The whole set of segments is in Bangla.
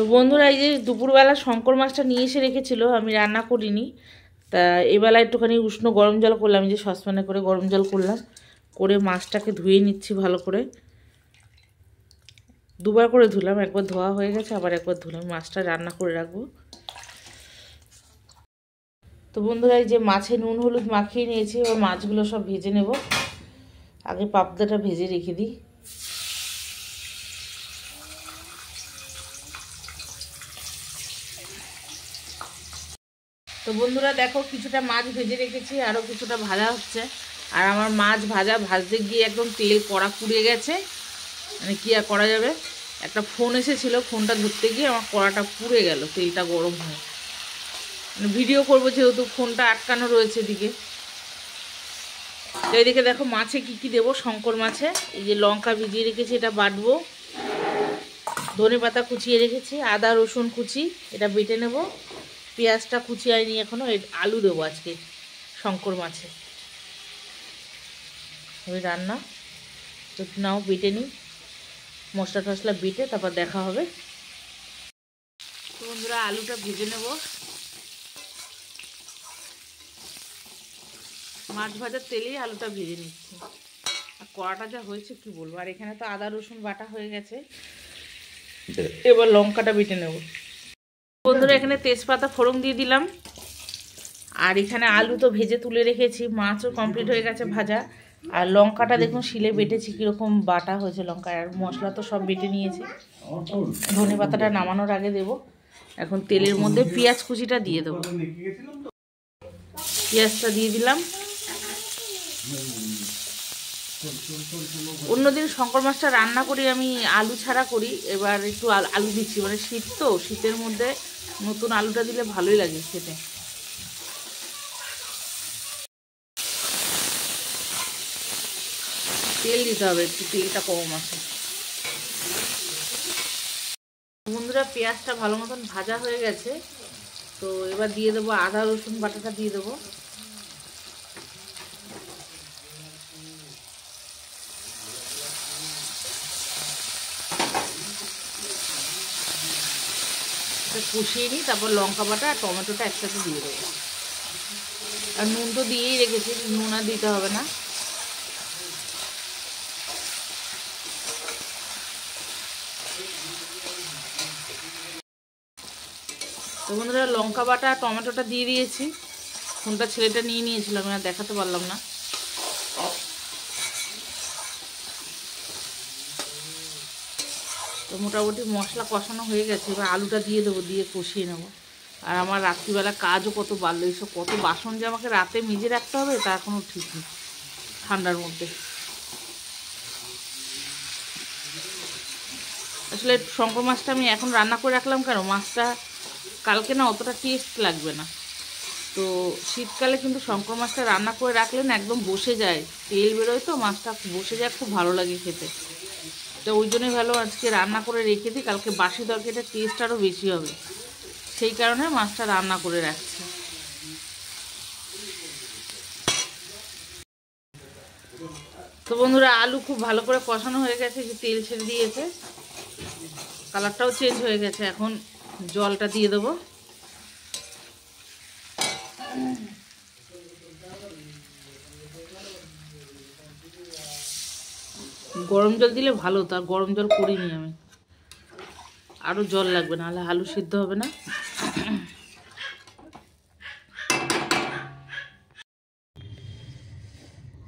তো বন্ধুরা এই যে দুপুরবেলা শঙ্কর মাছটা নিয়ে এসে রেখেছিল, আমি রান্না করিনি। তা এবেলা একটুখানি উষ্ণ গরম জল করলাম, যে সসপ্যানে করে গরম জল করলাম, করে মাছটাকে ধুয়ে নিচ্ছি ভালো করে। দুবার করে ধুলাম, একবার ধোয়া হয়ে গেছে, আবার একবার ধুলাম। মাছটা রান্না করে রাখবো। তো বন্ধুরা এই যে মাছে নুন হলুদ মাখিয়ে নিয়েছি, এবার মাছগুলো সব ভেজে নেব। আগে পাবদাটা ভেজে রেখে দিই। তো বন্ধুরা দেখো, কিছুটা মাছ ভেজে রেখেছি, আরও কিছুটা ভাজা হচ্ছে। আর আমার মাছ ভাজতে গিয়ে একদম তেল কড়া পুড়ে গেছে, মানে কী আর করা যাবে। একটা ফোন এসেছিলো, ফোনটা ধরতে গিয়ে আমার কড়াটা পুড়ে গেল, তেলটা গরম হয়ে। মানে ভিডিও করবো যেহেতু, ফোনটা আটকানো রয়েছে এদিকে। তো এদিকে দেখো মাছে কি কি দেবো। শঙ্কর মাছে এই যে লঙ্কা ভিজিয়ে রেখেছি, এটা বাটবো। ধনেপাতা কুচিয়ে রেখেছি, আদা রসুন কুচি, এটা বেটে নেব। পেঁয়াজটা কুচিয়ে আনি এখনও। আলু দেবো আজকে শঙ্কর মাছে। ওই রান্না তো নাও বেটে নিই, মশলা টশলা বেটে তারপর দেখা হবে। তো বন্ধুরা আলুটা ভেজে নেব। মাছ ভাজার তেলেই আলুটা ভেজে নিচ্ছি। আর কড়াটা যা হয়েছে কি বলবো। আর এখানে তো আদা রসুন বাটা হয়ে গেছে, এবার লঙ্কাটা বেটে নেব। বন্ধুরা এখানে তেজপাতা ফোড়ন দিয়ে দিলাম। আর এখানে আলু তো ভেজে তুলে রেখেছি, মাছও কমপ্লিট হয়ে গেছে ভাজা। আর লঙ্কাটা দেখুন শিলে বেটেছি, কীরকম বাটা হয়েছে লঙ্কা। আর মশলা তো সব বেটে নিয়েছি। ধনে পাতাটা নামানোর আগে দেব। এখন তেলের মধ্যে পেঁয়াজ কুচিটা দিয়ে দেবো। পেঁয়াজটা দিয়ে দিলাম। অন্যদিন শঙ্কর মাছটা রান্না করি আমি আলু ছাড়া করি, এবার একটু আলু দিচ্ছি। মানে শীত তো, শীতের মধ্যে নতুন আলুটা দিলে ভালোই লাগে খেতে। তেল দিতে হবে একটু, তেলটা কম আছে। বন্ধুরা পেঁয়াজটা ভালো মতন ভাজা হয়ে গেছে, তো এবার দিয়ে দেবো আদা রসুন বাটাটা দিয়ে দেবো। কষিয়ে নিই, তারপর লঙ্কা বাটা আর টমেটোটা একসাথে দিয়ে দেবো। আর নুন তো দিয়েই রেখেছি, নুন আর দিতে হবে না। তো বন্ধুরা লঙ্কা বাটা টমেটোটা দিয়ে দিয়েছি। ফোনটা ছেলেটা নিয়ে নিয়েছিলাম, আমি আর দেখাতে পারলাম না। তো মোটামুটি মশলা কষানো হয়ে গেছে, এবার আলুটা দিয়ে দেবো, দিয়ে কষিয়ে নেবো। আর আমার রাত্রিবেলা কাজও কত বাড়লো, এইসব কত বাসন যে আমাকে রাতে মেজে রাখতে হবে তার কোনো ঠিক নেই ঠান্ডার মধ্যে। আসলে শঙ্কর মাছটা আমি এখন রান্না করে রাখলাম কেন, মাছটা কালকে না অতটা টেস্ট লাগবে না। তো শীতকালে কিন্তু শঙ্কর মাছটা রান্না করে রাখলে না একদম বসে যায়, তেল বেরোয় তো মাছটা বসে যায়, খুব ভালো লাগে খেতে। তো ওই জন্যই ভালো আজকে রান্না করে রেখে দিই, কালকে বাসি তরকারিটা টেস্ট আরও বেশি হবে, সেই কারণে মাছটা রান্না করে রাখছি। তো বন্ধুরা আলু খুব ভালো করে কষানো হয়ে গেছে, যে তেল ছেড়ে দিয়েছে, কালারটাও চেঞ্জ হয়ে গেছে। এখন জলটা দিয়ে দেবো। গরম জল দিলে ভালো, তার গরম জল করিনি আমি। আরও জল লাগবে, নাহলে আলু সিদ্ধ হবে না।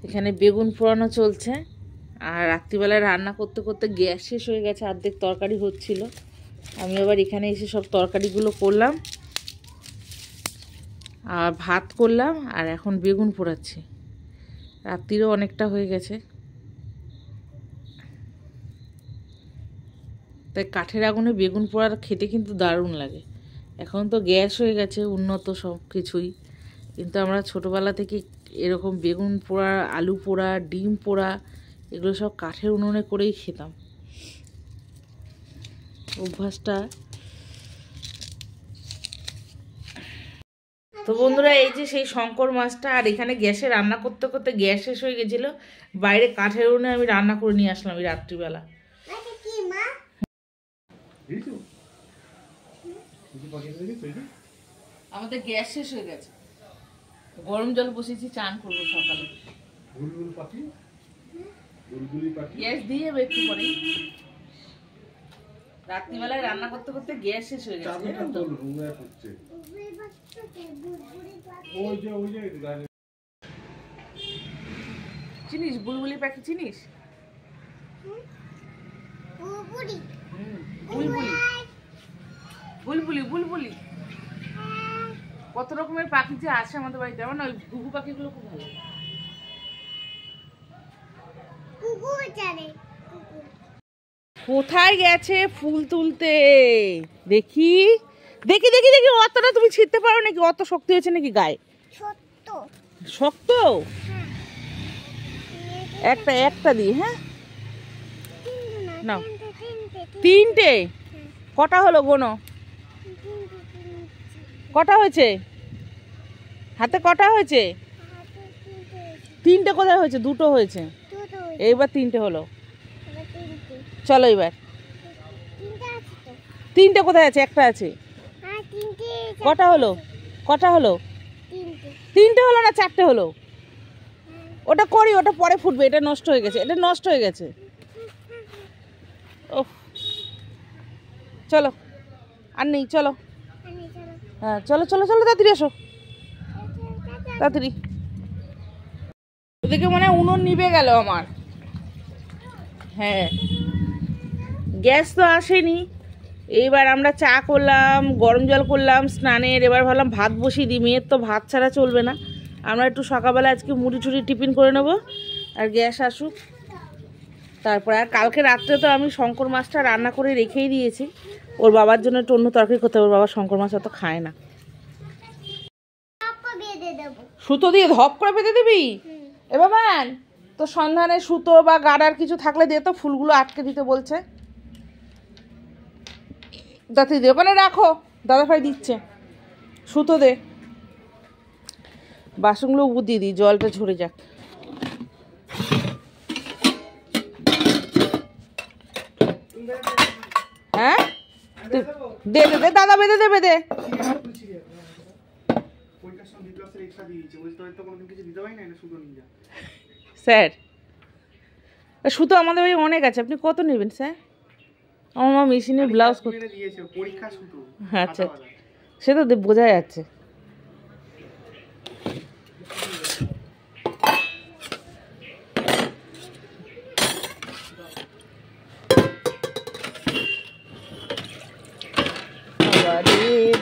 এখানে বেগুন পোড়ানো চলছে। আর রাত্রিবেলায় রান্না করতে করতে গ্যাস শেষ হয়ে গেছে, অর্ধেক তরকারি হচ্ছিল। আমি আবার এখানে এসে সব তরকারিগুলো করলাম, আর ভাত করলাম, আর এখন বেগুন পোড়াচ্ছি। রাত্রিরও অনেকটা হয়ে গেছে, তাই কাঠের আগুনে বেগুন পোড়া খেতে কিন্তু দারুণ লাগে। এখন তো গ্যাস হয়ে গেছে, উন্নত সব কিছুই, কিন্তু আমরা ছোটোবেলা থেকে এরকম বেগুন পোড়া, আলু পোড়া, ডিম পোড়া, এগুলো সব কাঠের উনুনে করেই খেতাম। অভ্যাসটা। তো বন্ধুরা এই যে সেই শঙ্কর মাছটা, আর এখানে গ্যাসে রান্না করতে করতে গ্যাস শেষ হয়ে গেছিলো, বাইরে কাঠের উনুনে আমি রান্না করে নিয়ে আসলাম এই রাত্রিবেলা। আমাদের গ্যাস শেষ হয়ে গেছে, গরম জল বসিয়েছি, চান করবো সকালে। গ্যাস দিয়ে যাবে একটু পরে। রাত্রিবেলায় রান্না করতে করতে গ্যাস শেষ হয়ে গেছে। চিনিস বুলবুলি পাখি? চিনিস বুলবুলি? বুলবুলি বুলবুলি কত রকমের পাখি যে আছে আমাদের বাড়িতে। আমার না ওই ঘুঘু পাখিগুলো খুব ভালো। কোথায় গেছে ফুল তুলতে? দেখি দেখি দেখি দেখি, অতটা তুমি ছিঁড়তে পারো নাকি? অত শক্তি হয়েছে নাকি গায়ে? শক্ত? একটা একটা দিই। হ্যাঁ নাও। তিনটে? কটা হলো গোনো? কটা হয়েছে হাতে? কটা হয়েছে? তিনটে। কোথায় হয়েছে? দুটো হয়েছে। এইবার তিনটে হলো। চলো এবার। তিনটে কোথায় আছে? একটা আছে। কটা হলো? কটা হলো? তিনটে হলো না চারটে হলো? ওটা করি, ওটা পরে ফুটবে। এটা নষ্ট হয়ে গেছে, এটা নষ্ট হয়ে গেছে। ও চলো আর নেই, চলো। হ্যাঁ চলো চলো চলো, তাড়াতাড়ি এসো, তাড়াতাড়ি। ওদিকে মনে হয় উনুন নিভে গেল আমার। হ্যাঁ গ্যাস তো আসেনি। এইবার আমরা চা করলাম, গরম জল করলাম স্নানের। এবার ভাবলাম ভাত বসিয়ে দিই, মেয়ের তো ভাত ছাড়া চলবে না। আমরা একটু সকালবেলা আজকে মুড়ি টুড়ি টিফিন করে নেবো, আর গ্যাস আসুক তারপর। আর কালকে রাত্রে তো আমি শঙ্কর মাছটা রান্না করে রেখেই দিয়েছি। ওর বাবার জন্য একটু অন্য তরকারি করতে হবে, ওর বাবা শঙ্কর মাছ অত খায় না। সুতো দিয়ে ধপ করে বেঁধে দিবি? এ বাবা তো সন্ধানে সুতো বা গাড়ার কিছু থাকলে দিয়ে, তো ফুলগুলো আটকে দিতে বলছে। দাঁতি দিয়ে ওখানে রাখো, দাদাভাই দিচ্ছে। সুতো দে, বাসনগুলো বুঝিয়ে দিই, জলটা ঝরে যাক। হ্যাঁ দে দে দে, দাদা বেঁধে দে, বেঁধে। স্যার সুতো আমাদের বাড়ি অনেক আছে, আপনি কত নেবেন স্যার? আমার মা মেশিনে ব্লাউজ করতে। আচ্ছা সে তো বোঝা যাচ্ছে।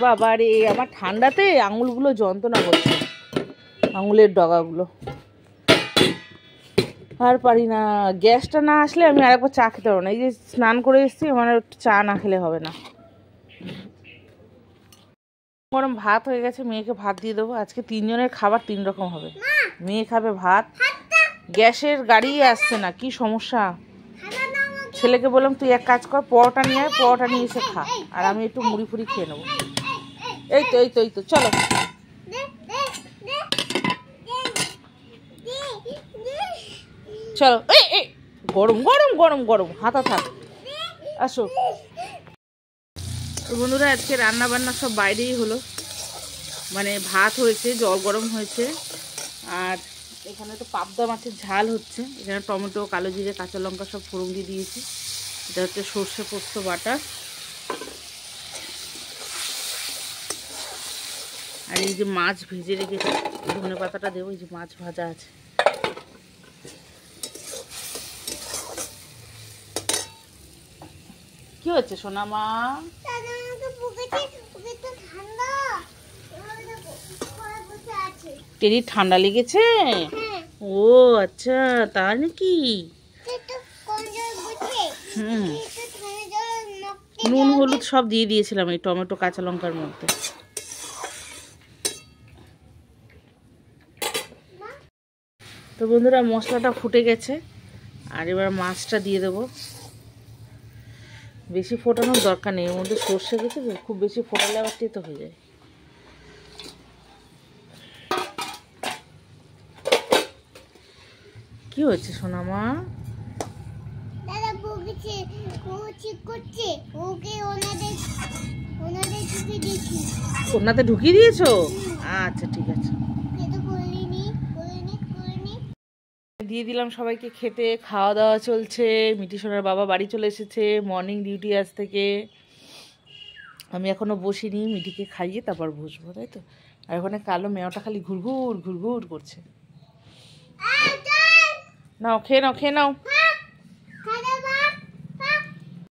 বাবারে আমার ঠান্ডাতে আঙুলগুলো যন্ত্রণা করছে, আঙুলের ডগাগুলো। আর পারি না, গ্যাসটা না আসলে আমি আরেকবার চা খেতে পারবো না। এই যে স্নান করে এসেছি, আমার চা না খেলে হবে না। গরম ভাত হয়ে গেছে, মেয়েকে ভাত দিয়ে দেবো। আজকে 3 জনের খাবার 3 রকম হবে। মেয়ে খাবে ভাত, গ্যাসের গাড়ি আসছে না, কি সমস্যা। ছেলেকে বললাম তুই এক কাজ কর, পরোটা নিয়ে আয়, পরোটা নিয়ে এসে খা, আর আমি একটু মুড়ি ফুড়ি খেয়ে নেবো। এই তো এই তো এই তো, চলো চলো। এই গরম গরম গরম গরম, হাতা থাক, আসো। বন্ধুরা আজকে রান্না বান্না সব বাইরেই হলো, মানে ভাত হয়েছে, জল গরম হয়েছে, আর এখানে তো পাবদা মাছের ঝাল হচ্ছে। এখানে টমেটো, কালো জিরে, কাঁচা লঙ্কা সব ফোড়ন দিয়ে দিয়েছি। এটা হচ্ছে সর্ষে পোস্ত বাটা। আর এই যে মাছ ভেজে রেখেছি, ধনে পাতাটা দেবো। এই যে মাছ ভাজা আছে। কি হচ্ছে সোনা মা? টেরি ঠান্ডা লেগেছে? ও আচ্ছা তাই নাকি? নুন হলুদ সব দিয়ে দিয়েছিলাম এই টমেটো কাঁচা লঙ্কার মধ্যে। তো বন্ধুরা মশলাটা ফুটে গেছে, আর এবার মাছটা দিয়ে দেবো। বেশি ফোটানোর দরকার নেই, এর মধ্যে সর্ষে গেছে, খুব বেশি ফোটালে আবার তেতো হয়ে যায়। কি হচ্ছে সোনা মা? দাদা ওনাতে ঢুকিয়ে দিয়েছো? আচ্ছা ঠিক আছে, দিয়ে দিলাম সবাইকে খেতে। খাওয়া দাওয়া চলছে। মিটি সোনার বাবা বাড়ি চলে এসেছে মর্নিং ডিউটি আজ থেকে। আমি এখনো বসিনি, মিটিকে খাইয়ে তারপর বসবো, তাই তো। আর ওখানে কালো মেয়াটা খালি ঘুরঘুর ঘুরঘুর করছে। নাও খেয়ে নাও, খেয়ে নাও।